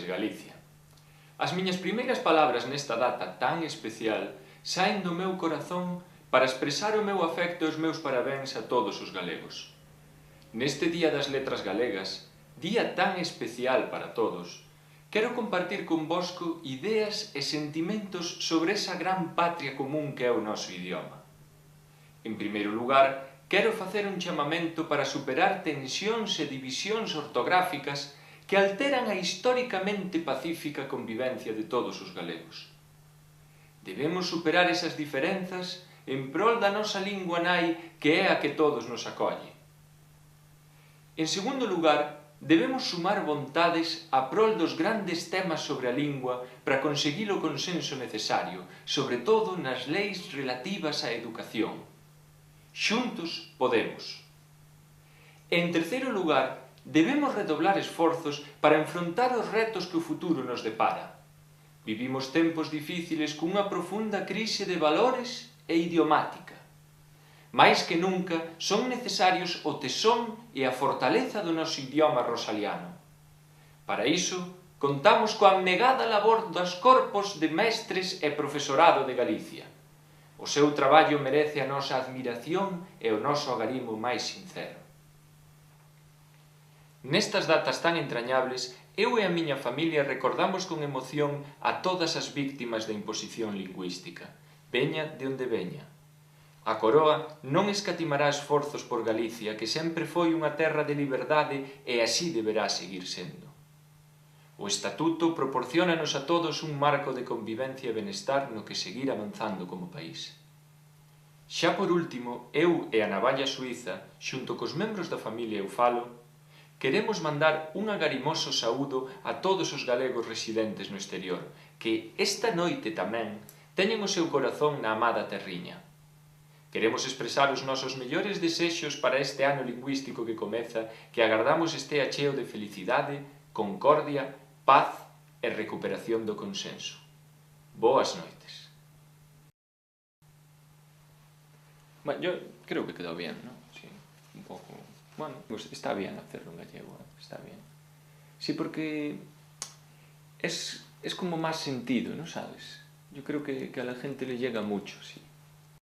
Sodes Galicia. As miñas primeiras palabras nesta data tan especial saen do meu corazón para expresar o meu afecto e os meus parabéns a todos os galegos. Neste Día das Letras Galegas, día tan especial para todos, quero compartir convosco ideas e sentimentos sobre esa gran patria común que é o noso idioma. En primeiro lugar, quero facer un chamamento para superar tensións e divisións ortográficas que alteran a históricamente pacífica convivencia de todos os galegos. Debemos superar esas diferenzas en prol da nosa lingua nai que é a que todos nos acolle. En segundo lugar, debemos sumar vontades a prol dos grandes temas sobre a lingua para conseguir o consenso necesario, sobre todo nas leis relativas á educación. Xuntos podemos. En terceiro lugar, debemos redoblar esforzos para enfrontar os retos que o futuro nos depara. Vivimos tempos difíciles cunha profunda crise de valores e idiomática. Mais que nunca son necesarios o tesón e a fortaleza do noso idioma rosaliano. Para iso, contamos coa abnegada labor dos corpos de mestres e profesorado de Galicia. O seu traballo merece a nosa admiración e o noso agarimo máis sincero. Nestas datas tan entrañables, eu e a miña familia recordamos con emoción a todas as víctimas da imposición lingüística, veña de onde veña. A Coroa non escatimará esforzos por Galicia, que sempre foi unha terra de liberdade e así deberá seguir sendo. O Estatuto proporciónanos a todos un marco de convivencia e benestar no que seguir avanzando como país. Xa por último, eu e a navalla suíza, xunto cos membros da familia Eufalo, queremos mandar un agarimoso saúdo a todos os galegos residentes no exterior, que esta noite tamén teñen o seu corazón na amada terriña. Queremos expresar os nosos mellores desexos para este ano lingüístico que comeza, que agardamos estea cheo de felicidade, concordia, paz e recuperación do consenso. Boas noites. Bueno, yo creo que quedó bien, ¿no? Sí, un poco... Bueno, pues está bien hacerlo en gallego, está bien. Sí, porque es como más sentido, ¿no sabes? Yo creo que a la gente le llega mucho, sí.